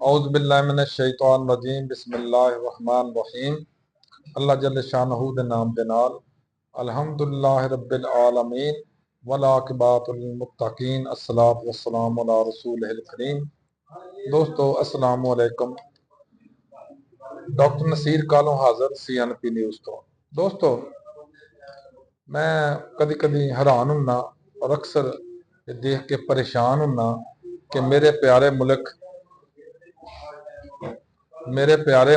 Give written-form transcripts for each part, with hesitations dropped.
औज़ु बिल्लाहि मिनश शैतानिर रजीम बिस्मिल्लाहिर रहमानिर रहीम। अल्लाह जल्ल शानहू दे नाम दे नाल अल्हम्दुलिल्लाहि रब्बिल आलमीन वल आक़िबतुल लिल मुत्तकीन अस्सलातु वस्सलामु अला रसूलिल करीम। दोस्तों अस्सलामु अलैकुम। डॉक्टर नसीर कालों हाज़िर CNP न्यूज़ तो। दोस्तों मैं कदी कदी हैरान हुन्ना और अक्सर देख के परेशान हुन्ना कि मेरे प्यारे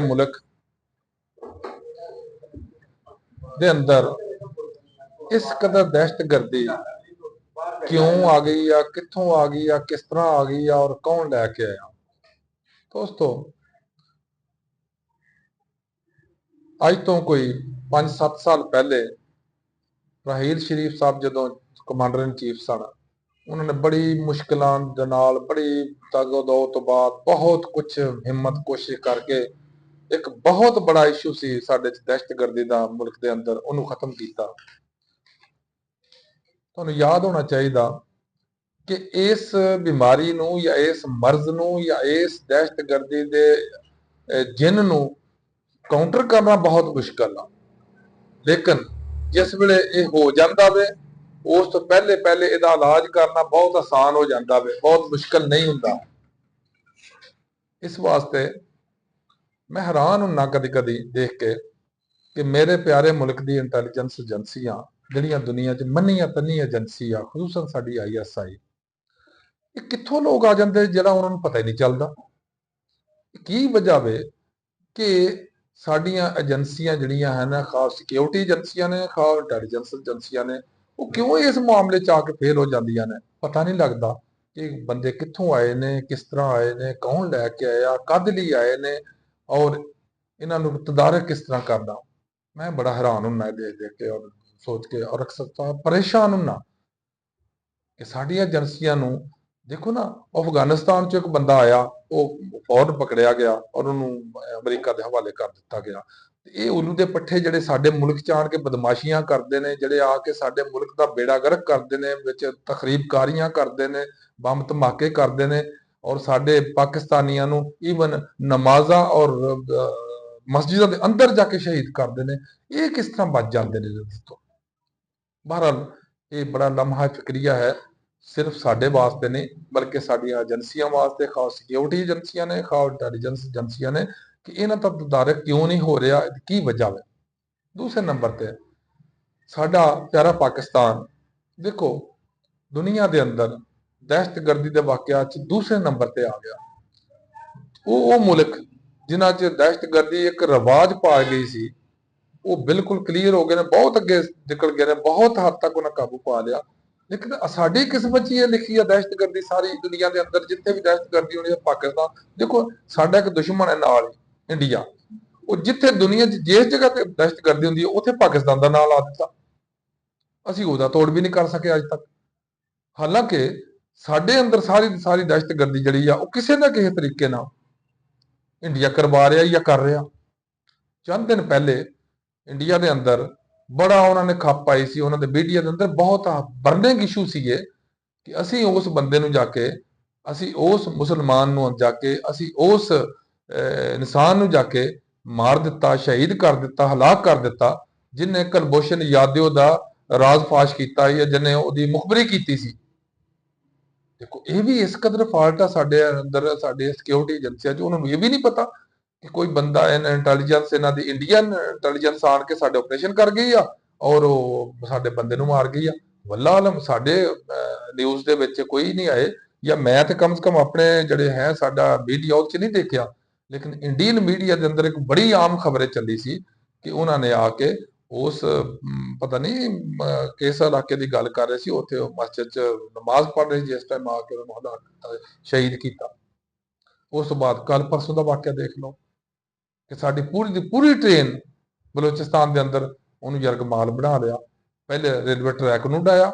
मुल्क दे अंदर इस कदर दहशतगर्दी क्यों आ गई या कित्थों आ गई या किस तरह आ गई या और कौन लैके आया। दोस्तों अज तो कोई 5-7 साल पहले राहील शरीफ साहब जदों कमांडर इन चीफ सन, उन्होंने बड़ी मुश्किलों दे नाल बड़ी तगदो तो बाद बहुत कुछ हिम्मत कोशिश करके एक बहुत बड़ा इशू सी साडे च दहशतगर्दी दा मुल्क दे अंदर उन्होंने खत्म किया। तुहानूं याद होना चाहिए कि इस बीमारी नूं या इस मर्ज नूं या इस दहशतगर्दी दे जिन नूं काउंटर करना बहुत मुश्किल है, लेकिन जिस वेले ये हो जाता वे उस तो पहले पहले इहदा इलाज करना बहुत आसान हो जाता वे, बहुत मुश्किल नहीं हुंदा। इस वास्ते मैं हैरान हुन्ना कदी कदी देख के कि मेरे प्यारे मुल्क दी इंटैलीजेंस एजेंसियां जिहड़ियां दुनिया च मन्नियां तन्नी एजेंसी आ, खसूसन साडी ISI, ये कित्थों लोग आ जाते जिहड़ा उन्हां नूं पता ही नहीं चलता। की वजह वे कि साडियां एजेंसियां जिहड़ियां हैं ना, खास सिक्योरिटी एजेंसियां ने, खास इंटैलीजेंस एजेंसियां ने, वो क्यों इस मामले च आके फेल हो जांदियां ने। पता नहीं लगता कि बंदे कित्थों आए ने, किस तरह आए ने, कौन लैके आया, कद लई आए ने और इन्हां नूं तदारक किस तरह करना। मैं बड़ा हैरान हुन्ना देख देख के और सोच के और अक्सर परेशान हुन्ना कि साडियां एजेंसियां नूं देखो ना, अफगानिस्तान चो एक बंदा आया, वो फौरन पकड़िया गया और उन्होंने अमरीका के हवाले कर दिता गया। ये उल्लू के पट्ठे जिहड़े साडे मुल्क च आण के बदमाशियां करते हैं, जिहड़े आके साडे मुल्क का बेड़ा गर्क करते हैं, विच तखरीबकारियां करते हैं, बम धमाके करते हैं और साडे पाकिस्तानियां नूं ईवन नमाज़ां और मस्जिदां दे अंदर जाके शहीद करते हैं। ये किस तरह बच जाते हैं दोस्तों। बहरहाल ये बड़ा लम्हा फिक्रिया है, सिर्फ साडे वास्ते नहीं बल्कि साडियां एजेंसियां वास्ते, खास सिक्योरिटी एजेंसियां ने, खास इंटैलीजेंस एजेंसियां ने कि इन्हां दा तदारक क्यों नहीं हो रहा, की वजह है। दूसरे नंबर ते साडा प्यारा पाकिस्तान देखो दुनिया के अंदर दहशतगर्दी के वाकयात च दूसरे नंबर ते आ गया। वो मुल्क जिन्हां च दहशतगर्दी एक रिवाज पा गई सी, वो बिल्कुल क्लीयर हो गए ने, बहुत अगे निकल गए ने, बहुत हद तक उन्हें काबू पा लिया। लेकिन साडी किस्मत च ये लिखी है दहशतगर्दी सारी दुनिया के अंदर जिथे भी दहशतगर्दी होनी है पाकिस्तान। देखो साडा एक दुश्मन है नाल इंडिया, वो जिथे दुनिया जिस जगह ते दहशतगर्दी होंदी है उत्थे पाकिस्तान का नाम ला दिता। असीं उहदा तोड़ भी नहीं कर सके अज तक। हालांकि साडे अंदर सारी दी सारी दहशतगर्दी जिहड़ी आ, वो किसी ना किसी तरीके नाल इंडिया करवा रहा या कर रहा। चंद दिन पहले इंडिया के अंदर बड़ा उन्होंने खप पाई सी, उन्होंने मीडिया के अंदर बहुत बर्निंग इशू सीगे कि असी उस बंदे नूं जाके, असी उस मुसलमान नूं जाके, असी उस इंसान नूं जाके मार दिता, शहीद कर दिता, हलाक कर दिता, जिन्हें कुलभूषण यादव का राज फाश किया या जिन्हें उसकी मुखबरी की सी। देखो ये भी इस कदर फॉल्ट है साडे अंदर, साडे सिक्योरिटी एजेंसियां च, उन्होंने ये भी नहीं पता कि कोई बंदा इंटैलीजेंस इन्हां दी इंडियन इंटैलीजेंस आण के साडे ऑपरेशन कर गई आ और वो साडे बंदे नूं मार गई आ। वल्ला आलम साडे न्यूज़ दे विच कोई नहीं आए, या मैं ते कम से कम अपने जिहड़े है साडा मीडिया उह च नहीं देखिया, लेकिन इंडियन मीडिया के अंदर एक बड़ी आम खबर चली सी कि उन्होंने आके उस पता नहीं किस इलाके की गल कर रहे सी, उत्थे मस्जिद च नमाज पढ़ रहे जिस टाइम आके उन्होंने हलाक किया, शहीद किया। उस तो बाद कल परसों का वाकया देख लो कि साडी पूरी दी पूरी ट्रेन बलोचिस्तान के अंदर उन्होंने यरगमाल बना लिया। पहले रेलवे ट्रैक नूं ढाया,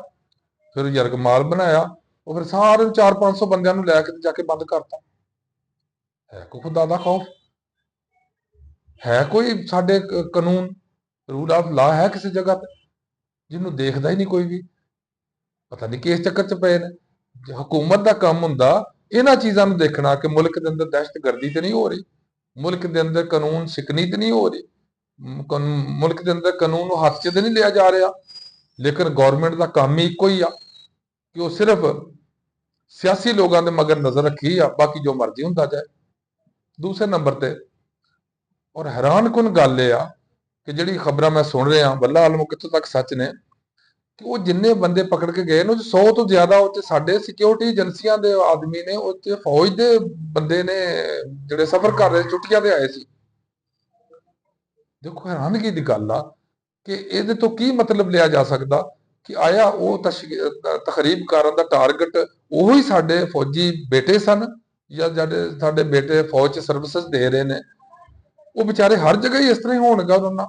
फिर यरगमाल बनाया, और फिर सारे 400-500 बंदियां नूं लैके जाके बंद करता। है कोई खुदा दा खौफ, है कोई साडे कानून रूल ऑफ लॉ है किसी जगह पे, जिन्होंने देखता ही नहीं कोई भी। पता नहीं किस चक्कर च पे ने। हुकूमत का काम हुंदा ਇਹਨਾਂ ਚੀਜ਼ਾਂ ਨੂੰ ਦੇਖਣਾ ਕਿ ਮੁਲਕ ਦੇ ਅੰਦਰ ਦਹਿਸ਼ਤਗਰਦੀ ਤੇ ਨਹੀਂ ਹੋ ਰਹੀ, ਮੁਲਕ ਦੇ ਅੰਦਰ ਕਾਨੂੰਨ ਸ਼ਿਕਨੀ ਤੇ ਨਹੀਂ ਹੋ ਰਹੀ, ਮੁਲਕ ਦੇ ਅੰਦਰ ਕਾਨੂੰਨ ਨੂੰ ਹੱਥ 'ਚ ਤੇ ਨਹੀਂ ਲਿਆ ਜਾ ਰਿਹਾ। ਲੇਕਿਨ ਗਵਰਨਮੈਂਟ ਦਾ ਕੰਮ ਹੀ ਇੱਕੋ ਹੀ ਆ ਕਿ ਉਹ ਸਿਰਫ ਸਿਆਸੀ ਲੋਕਾਂ ਦੇ ਮਗਰ ਨਜ਼ਰ ਰੱਖੀ ਆ, ਬਾਕੀ ਜੋ ਮਰਜ਼ੀ ਹੁੰਦਾ ਜਾਏ। ਦੂਸਰੇ ਨੰਬਰ ਤੇ ਔਰ ਹੈਰਾਨਕੁਨ ਗੱਲ ਇਹ ਆ ਕਿ ਜਿਹੜੀ ਖਬਰਾਂ ਮੈਂ ਸੁਣ ਰਿਹਾ ਵੱਲਾ ਆਲਮ ਕਿੱਥੋਂ ਤੱਕ ਸੱਚ ਨੇ ਕਿ ਉਹ ਜਿੰਨੇ ਬੰਦੇ ਪਕੜ ਕੇ ਗਏ ਨੇ 100 ਤੋਂ ਜ਼ਿਆਦਾ ਉਹ 'ਚ ਸਾਡੇ ਸਿਕਿਉਰਿਟੀ ਏਜੰਸੀਆਂ ਦੇ ਆਦਮੀ ਨੇ, ਉਹ 'ਚ ਫੌਜ ਦੇ ਬੰਦੇ ਨੇ ਜਿਹੜੇ ਸਫ਼ਰ ਕਰ ਰਹੇ ਛੁੱਟੀਆਂ ਤੇ ਆਏ ਸੀ। ਦੇਖੋ ਹੈਰਾਨਗੀ ਦੀ ਗੱਲ ਆ ਕਿ ਇਹਦੇ ਤੋਂ ਕੀ ਮਤਲਬ ਲਿਆ ਜਾ ਸਕਦਾ ਕਿ ਆਇਆ ਉਹ ਤਖਰੀਬ ਕਰਨ ਦਾ ਟਾਰਗੇਟ ਉਹੀ ਸਾਡੇ ਫੌਜੀ ਬੇਟੇ ਸਨ, ਜਾਂ ਸਾਡੇ ਬੇਟੇ ਫੌਜ 'ਚ ਸਰਵਿਸਿਜ਼ ਦੇ ਰਹੇ ਨੇ। ਉਹ ਵਿਚਾਰੇ ਹਰ ਜਗ੍ਹਾ ਹੀ ਇਸ ਤਰ੍ਹਾਂ ਹੀ ਹੋਣਗਾ ਉਹਨਾਂ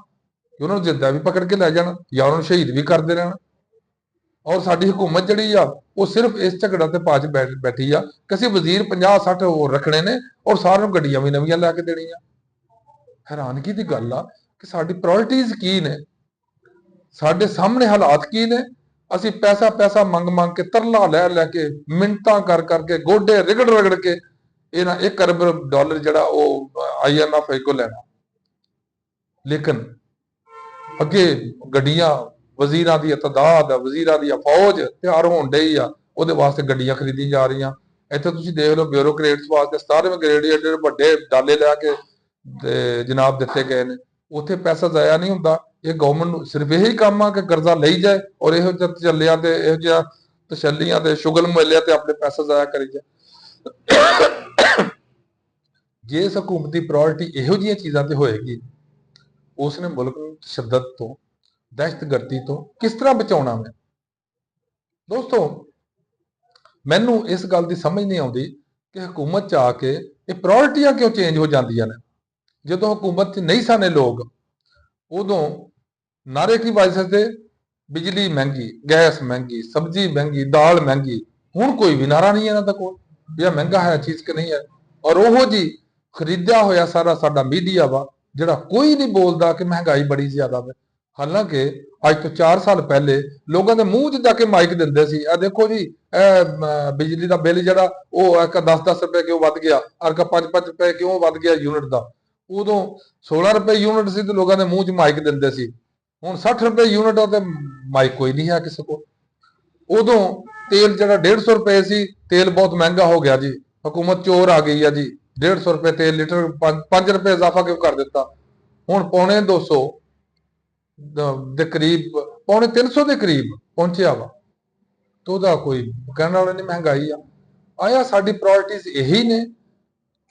ਨੂੰ ਜਿੱਦਾਂ ਵੀ ਪਕੜ ਕੇ ਲੈ ਜਾਣ ਜਾਂ ਉਹਨਾਂ ਨੂੰ ਸ਼ਹੀਦ ਵੀ ਕਰਦੇ ਰਹਿਣ। ਔਰ ਸਾਡੀ ਹਕੂਮਤ ਜਿਹੜੀ ਆ ਉਹ ਸਿਰਫ ਇਸ ਝਗੜਾ ਤੇ ਪਾਚ ਬੈਠੀ ਆ ਕਿ ਅਸੀਂ ਵਜ਼ੀਰ 50-60 ਹੋਰ ਰੱਖਣੇ ਨੇ ਔਰ ਸਾਰਿਆਂ ਨੂੰ ਗੱਡੀਆਂ ਵੀ ਨਵੀਆਂ ਲੈ ਕੇ ਦੇਣੀਆਂ। ਹੈਰਾਨਗੀ ਦੀ ਗੱਲ ਆ ਕਿ ਸਾਡੀ ਪ੍ਰਾਇੋਰਟੀਜ਼ ਕੀ ਨੇ, ਸਾਡੇ ਸਾਹਮਣੇ ਹਾਲਾਤ ਕੀ ਨੇ। ਅਸੀਂ ਪੈਸਾ ਮੰਗ ਕੇ ਤਰਲਾ ਲੈ ਕੇ ਮਿੰਟਾਂ ਕਰ ਕਰਕੇ ਗੋਡੇ ਰਗੜ ਕੇ ਇਹਨਾਂ $1 ਅਰਬ ਜਿਹੜਾ ਉਹ IMF ਕੋ ਲੈਣਾ। ਲੇਕਿਨ ਅੱਗੇ ਗੱਡੀਆਂ ਵਜ਼ੀਰਾਂ ਦੀ ਤਦਾਦ, ਵਜ਼ੀਰਾਂ ਦੀ ਫੌਜ ਤਿਆਰ ਹੋਣ ਡਈ ਆ, ਉਹਦੇ ਵਾਸਤੇ ਗੱਡੀਆਂ ਖਰੀਦੀ ਜਾ ਰਹੀਆਂ। ਇੱਥੇ ਤੁਸੀਂ ਦੇਖ ਲਓ ਬਿਊਰੋਕਰੇਟਸ ਵਾਸਤੇ 17ਵੇਂ ਗ੍ਰੇਡ ਜਿਹੜੇ ਵੱਡੇ ਡਾਲੇ ਲੈ ਕੇ ਤੇ ਜਨਾਬ ਦਿੱਤੇ ਗਏ ਨੇ, ਉੱਥੇ ਪੈਸਾ ਜ਼ਾਇਆ ਨਹੀਂ ਹੁੰਦਾ। ਇਹ ਗਵਰਨਮੈਂਟ ਨੂੰ ਸਿਰਫ ਇਹੀ ਕੰਮ ਆ ਕਿ ਕਰਜ਼ਾ ਲਈ ਜਾਏ ਔਰ ਇਹੋ ਜਿਹੇ ਚੱਲਿਆਂ ਤੇ ਇਹੋ ਜਿਹਾ ਤਸ਼ੱਲੀਆਂ ਤੇ ਸ਼ੁਗਲ ਮੁਹੱਲਿਆਂ ਤੇ ਆਪਣੇ ਪੈਸਾ ਜ਼ਾਇਆ ਕਰੀ ਜਾਏ। ਜੇ ਇਸ ਹਕੂਮਤ ਦੀ ਪ੍ਰਾਇੋਰਟੀ ਇਹੋ ਜਿਹੀਆਂ ਚੀਜ਼ਾਂ ਤੇ ਹੋਏਗੀ, ਉਸਨੇ ਮੁਲਕ ਨੂੰ ਤਸ਼ੱਦਦ ਤੋਂ, ਦਹਿਸ਼ਤਗਰਦੀ ਤੋਂ ਕਿਸ ਤਰ੍ਹਾਂ ਬਚਾਉਣਾ ਹੈ। ਦੋਸਤੋ, ਮੈਨੂੰ ਇਸ ਗੱਲ ਦੀ ਸਮਝ ਨਹੀਂ ਆਉਂਦੀ ਕਿ ਹਕੂਮਤ 'ਚ ਆ ਕੇ ਇਹ ਪ੍ਰਾਇੋਰਟੀਆਂ ਕਿਉਂ ਚੇਂਜ ਹੋ ਜਾਂਦੀਆਂ ਨੇ। ਜਦੋਂ ਹਕੂਮਤ 'ਚ ਨਹੀਂ ਸਨ ਲੋਕ, ਉਦੋਂ ਨਾਰੇ ਕੀ ਵੱਜਦੇ, ਬਿਜਲੀ ਮਹਿੰਗੀ, ਗੈਸ ਮਹਿੰਗੀ, ਸਬਜ਼ੀ ਮਹਿੰਗੀ, ਦਾਲ ਮਹਿੰਗੀ। ਹੁਣ ਕੋਈ ਵੀ ਨਾਰਾ ਨਹੀਂ ਇਹਨਾਂ ਦਾ ਕੋਲ ਵੀ ਇਹ ਮਹਿੰਗਾ ਹੈ ਚੀਜ਼ ਕਿ ਨਹੀਂ ਹੈ। ਔਰ ਉਹੋ ਜੀ ਖਰੀਦਿਆ ਹੋਇਆ ਸਾਰਾ ਸਾਡਾ ਮੀਡੀਆ ਵਾ ਜਿਹੜਾ ਕੋਈ ਨਹੀਂ ਬੋਲਦਾ ਕਿ ਮਹਿੰਗਾਈ ਬੜੀ ਜ਼ਿਆਦਾ ਵਾ। ਹਾਲਾਂਕਿ ਅੱਜ ਤੋਂ 4 ਸਾਲ ਪਹਿਲੇ ਲੋਕਾਂ ਦੇ ਮੂੰਹ 'ਚ ਜਾ ਕੇ ਮਾਈਕ ਦਿੰਦੇ ਸੀ, ਇਹ ਦੇਖੋ ਜੀ ਇਹ ਬਿਜਲੀ ਦਾ ਬਿੱਲ ਜਿਹੜਾ ਉਹ 10-10 ਰੁਪਏ ਕਿਉਂ ਵੱਧ ਗਿਆ, ਅਰਕਾ 5-5 ਰੁਪਏ ਕਿਉਂ ਵੱਧ ਗਿਆ ਯੂਨਿਟ ਦਾ। ਉਦੋਂ 16 ਰੁਪਏ ਯੂਨਿਟ ਸੀ ਤੇ ਲੋਕਾਂ ਦੇ ਮੂੰਹ 'ਚ ਮਾਈਕ ਦਿੰਦੇ ਸੀ। ਹੁਣ 60 ਰੁਪਏ ਯੂਨਿਟ ਆ ਤੇ ਮਾਈਕ ਕੋਈ ਨਹੀਂ ਹੈ ਕਿਸੇ ਕੋਲ। ਉਦੋਂ ਤੇਲ ਜਿਹੜਾ 150 ਰੁਪਏ ਸੀ, ਤੇਲ ਬਹੁਤ ਮਹਿੰਗਾ ਹੋ ਗਿਆ ਜੀ, ਹਕੂਮਤ ਚੋਰ ਆ ਗਈ ਆ ਜੀ, 150 ਰੁਪਏ ਤੇਲ ਲੀਟਰ 5 ਰੁਪਏ ਇਜ਼ਾਫਾ ਕਿਉਂ ਕਰ ਦਿੱਤਾ। ਹੁਣ ਪੌਣੇ 200 ਦੇ ਕਰੀਬ, ਪੌਣੇ 300 ਦੇ ਕਰੀਬ ਪਹੁੰਚਿਆ ਵਾ। ਤੇ ਉਹਦਾ ਕੋਈ ਕਹਿਣ ਵਾਲਾ ਨਹੀਂ, ਮਹਿੰਗਾਈ ਆ। ਆਇਆ ਸਾਡੀ ਪ੍ਰਾਇੋਰਟੀਜ਼ ਇਹੀ ਨੇ।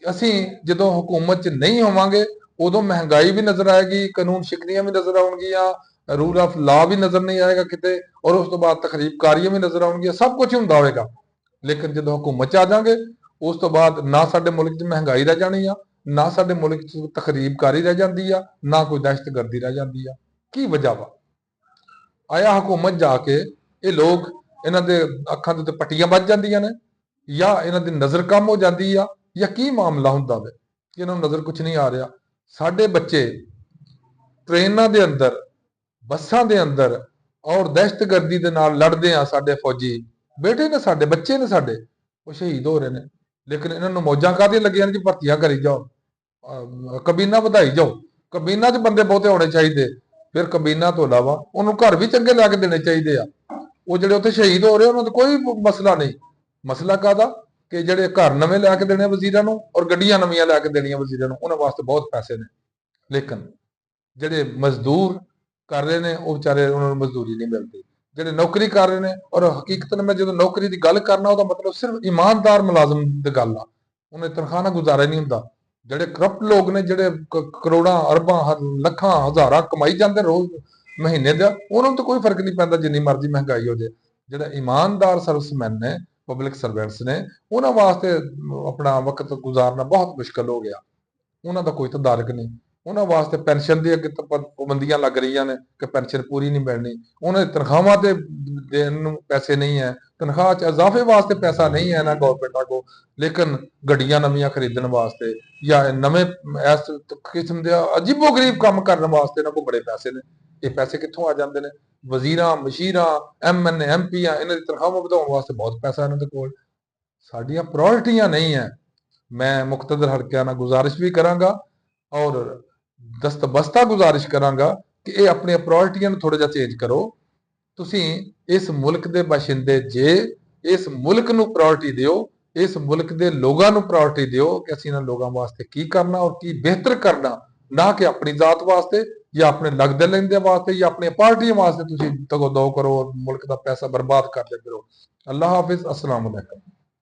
ਅਸੀਂ ਜਦੋਂ ਹਕੂਮਤ 'ਚ ਨਹੀਂ ਹੋਵਾਂਗੇ ਉਦੋਂ ਮਹਿੰਗਾਈ ਵੀ ਨਜ਼ਰ ਆਏਗੀ, ਕਾਨੂੰਨ ਸ਼ਿਕਨੀਆਂ ਵੀ ਨਜ਼ਰ ਆਉਣਗੀਆਂ, ਰੂਲ ਆਫ ਲਾ ਵੀ ਨਜ਼ਰ ਨਹੀਂ ਆਏਗਾ ਕਿਤੇ, ਔਰ ਉਸ ਤੋਂ ਬਾਅਦ ਤਖਰੀਬਕਾਰੀਆਂ ਵੀ ਨਜ਼ਰ ਆਉਣਗੀਆਂ, ਸਭ ਕੁਝ ਹੁੰਦਾ ਹੋਵੇਗਾ। ਲੇਕਿਨ ਜਦੋਂ ਹਕੂਮਤ 'ਚ ਆ ਜਾਵਾਂਗੇ ਉਸ ਤੋਂ ਬਾਅਦ ਨਾ ਸਾਡੇ ਮੁਲਕ 'ਚ ਮਹਿੰਗਾਈ ਰਹਿ ਜਾਣੀ ਆ, ਨਾ ਸਾਡੇ ਮੁਲਕ 'ਚ ਤਖਰੀਬਕਾਰੀ ਰਹਿ ਜਾਂਦੀ ਆ, ਨਾ ਕੋਈ ਦਹਿਸ਼ਤਗਰਦੀ ਰਹਿ ਜਾਂਦੀ ਆ। ਕੀ ਵਜ੍ਹਾ ਵਾ? ਆਇਆ ਹਕੂਮਤ ਜਾ ਕੇ ਇਹ ਲੋਕ, ਇਹਨਾਂ ਦੇ ਅੱਖਾਂ ਦੇ ਉੱਤੇ ਪੱਟੀਆਂ ਵੱਜ ਜਾਂਦੀਆਂ ਨੇ, ਜਾਂ ਇਹਨਾਂ ਦੀ ਨਜ਼ਰ ਕਮ ਹੋ ਜਾਂਦੀ ਆ, ਜਾਂ ਕੀ ਮਾਮਲਾ ਹੁੰਦਾ ਵੇ ਕਿ ਇਹਨਾਂ ਨੂੰ ਨਜ਼ਰ ਕੁਝ ਨਹੀਂ ਆ ਰਿਹਾ। ਸਾਡੇ ਬੱਚੇ ਟ੍ਰੇਨਾਂ ਦੇ ਅੰਦਰ, ਬੱਸਾਂ ਦੇ ਅੰਦਰ ਔਰ ਦਹਿਸ਼ਤਗਰਦੀ ਦੇ ਨਾਲ ਲੜਦੇ ਆ, ਸਾਡੇ ਫੌਜੀ ਬੇਟੇ ਨੇ, ਸਾਡੇ ਬੱਚੇ ਨੇ, ਸਾਡੇ ਉਹ ਸ਼ਹੀਦ ਹੋ ਰਹੇ ਨੇ। ਲੇਕਿਨ ਇਹਨਾਂ ਨੂੰ ਮੌਜਾਂ ਕਾਹਦੀਆਂ ਲੱਗੀਆਂ ਨੇ ਜੀ, ਭਰਤੀਆਂ ਕਰੀ ਜਾਓ, ਕਬੀਨਾ ਵਧਾਈ ਜਾਓ। ਕਬੀਨਾ 'ਚ ਬੰਦੇ ਬਹੁਤੇ ਹੋਣੇ ਚਾਹੀਦੇ, ਫਿਰ ਕਬੀਨਾ ਤੋਂ ਇਲਾਵਾ ਉਹਨੂੰ ਘਰ ਵੀ ਚੰਗੇ ਲੈ ਕੇ ਦੇਣੇ ਚਾਹੀਦੇ ਆ। ਉਹ ਜਿਹੜੇ ਉੱਥੇ ਸ਼ਹੀਦ ਹੋ ਰਹੇ ਉਹਨਾਂ ਦਾ ਕੋਈ ਮਸਲਾ ਨਹੀਂ। ਮਸਲਾ ਕਾਹਦਾ ਕਿ ਜਿਹੜੇ ਘਰ ਨਵੇਂ ਲੈ ਕੇ ਦੇਣੇ ਵਜ਼ੀਰਾਂ ਨੂੰ ਔਰ ਗੱਡੀਆਂ ਨਵੀਆਂ ਲੈ ਕੇ ਦੇਣੀਆਂ ਵਜ਼ੀਰਾਂ ਨੂੰ, ਉਹਨਾਂ ਵਾਸਤੇ ਬਹੁਤ ਪੈਸੇ ਨੇ। ਲੇਕਿਨ ਜਿਹੜੇ ਮਜ਼ਦੂਰ ਕਰ ਰਹੇ ਨੇ ਉਹ ਵਿਚਾਰੇ, ਉਹਨਾਂ ਨੂੰ ਮਜ਼ਦੂਰੀ ਨਹੀਂ ਮਿਲਦੀ। ਜਿਹੜੇ ਨੌਕਰੀ ਕਰ ਰਹੇ ਨੇ, ਔਰ ਹਕੀਕਤਨ ਮੈਂ ਜਦੋਂ ਨੌਕਰੀ ਦੀ ਗੱਲ ਕਰਨਾ ਉਹਦਾ ਮਤਲਬ ਸਿਰਫ ਇਮਾਨਦਾਰ ਮੁਲਾਜ਼ਮ ਦੀ ਗੱਲ ਆ, ਉਹਨੇ ਤਨਖਾਹ ਨਾਲ ਗੁਜ਼ਾਰਾ ਨਹੀਂ ਹੁੰਦਾ। ਜਿਹੜੇ ਕਰਪਟ ਲੋਕ ਨੇ, ਜਿਹੜੇ ਕਰੋੜਾਂ ਅਰਬਾਂ ਲੱਖਾਂ ਹਜ਼ਾਰਾਂ ਕਮਾਈ ਜਾਂਦੇ ਰੋਜ਼ ਮਹੀਨੇ ਦਾ, ਉਹਨਾਂ ਨੂੰ ਤਾਂ ਕੋਈ ਫਰਕ ਨਹੀਂ ਪੈਂਦਾ ਜਿੰਨੀ ਮਰਜ਼ੀ ਮਹਿੰਗਾਈ ਹੋ ਜਾਏ। ਜਿਹੜਾ ਇਮਾਨਦਾਰ ਸਰਵਿਸਮੈਨ ਨੇ, ਪਬਲਿਕ ਸਰਵੈਂਟਸ ਨੇ, ਉਹਨਾਂ ਵਾਸਤੇ ਆਪਣਾ ਵਕਤ ਗੁਜ਼ਾਰਨਾ ਬਹੁਤ ਮੁਸ਼ਕਲ ਹੋ ਗਿਆ। ਉਹਨਾਂ ਦਾ ਕੋਈ ਤਦਾਰਕ ਨਹੀਂ। ਉਹਨਾਂ ਵਾਸਤੇ ਪੈਨਸ਼ਨ ਦੀ ਅੱਗੇ ਪਾਬੰਦੀਆਂ ਲੱਗ ਰਹੀਆਂ ਨੇ ਕਿ ਪੈਨਸ਼ਨ ਪੂਰੀ ਨਹੀਂ ਮਿਲਣੀ। ਉਹਨਾਂ ਦੀ ਤਨਖਾਹਾਂ ਤੇ ਦੇਣ ਨੂੰ ਪੈਸੇ ਨਹੀਂ ਹੈ, ਤਨਖਾਹ 'ਚ ਇਜ਼ਾਫੇ ਵਾਸਤੇ ਪੈਸਾ ਨਹੀਂ ਹੈ ਨਾ ਗੌਰਮੈਂਟਾਂ ਕੋਲ। ਲੇਕਿਨ ਗੱਡੀਆਂ ਨਵੀਆਂ ਖਰੀਦਣ ਵਾਸਤੇ ਜਾਂ ਨਵੇਂ ਇਸ ਕਿਸਮ ਦੇ ਅਜੀਬੋ-ਗਰੀਬ ਕੰਮ ਕਰਨ ਵਾਸਤੇ ਇਹਨਾਂ ਕੋਲ ਬੜੇ ਪੈਸੇ ਨੇ। ਇਹ ਪੈਸੇ ਕਿੱਥੋਂ ਆ ਜਾਂਦੇ ਨੇ? ਵਜ਼ੀਰਾਂ, ਮਸ਼ੀਰਾਂ, MNA, MP ਇਹਨਾਂ ਦੀ ਤਨਖਾਹਾਂ ਵਧਾਉਣ ਵਾਸਤੇ ਬਹੁਤ ਪੈਸਾ ਇਹਨਾਂ ਦੇ ਕੋਲ। ਸਾਡੀਆਂ ਪ੍ਰਾਇੋਰਟੀਆਂ ਨਹੀਂ ਹੈ। ਮੈਂ ਮੁਕਤਦਰ ਹਲਕਿਆਂ ਨਾਲ ਗੁਜ਼ਾਰਿਸ਼ ਵੀ ਕਰਾਂਗਾ ਔਰ ਦਸਤਬਸਤਾ ਗੁਜ਼ਾਰਿਸ਼ ਕਰਾਂਗਾ ਕਿ ਇਹ ਆਪਣੀਆਂ ਪ੍ਰਾਇੋਰਟੀਆਂ ਨੂੰ ਥੋੜਾ ਜਿਹਾ ਚੇਂਜ ਕਰੋ। ਤੁਸੀਂ ਇਸ ਮੁਲਕ ਦੇ ਬਾਸ਼ਿੰਦੇ ਜੇ ਇਸ ਮੁਲਕ ਨੂੰ ਪ੍ਰਾਇੋਰਟੀ ਦਿਓ, ਇਸ ਮੁਲਕ ਦੇ ਲੋਕਾਂ ਨੂੰ ਪ੍ਰਾਇੋਰਟੀ ਦਿਓ ਕਿ ਅਸੀਂ ਇਹਨਾਂ ਲੋਕਾਂ ਵਾਸਤੇ ਕੀ ਕਰਨਾ ਔਰ ਕੀ ਬਿਹਤਰ ਕਰਨਾ, ਨਾ ਕਿ ਆਪਣੀ ਜ਼ਾਤ ਵਾਸਤੇ ਜਾਂ ਆਪਣੇ ਲੱਗਦੇ ਲੈਂਦੇ ਵਾਸਤੇ ਜਾਂ ਆਪਣੀਆਂ ਪਾਰਟੀਆਂ ਵਾਸਤੇ ਤੁਸੀਂ ਤਗੋ ਦੋ ਕਰੋ ਔਰ ਮੁਲਕ ਦਾ ਪੈਸਾ ਬਰਬਾਦ ਕਰ ਦਿੰਦੇ ਰਹੋ। ਅੱਲਾਹ ਹਾਫਿਜ਼, ਅਸਲਾਮ ਅਲੈਕੁਮ।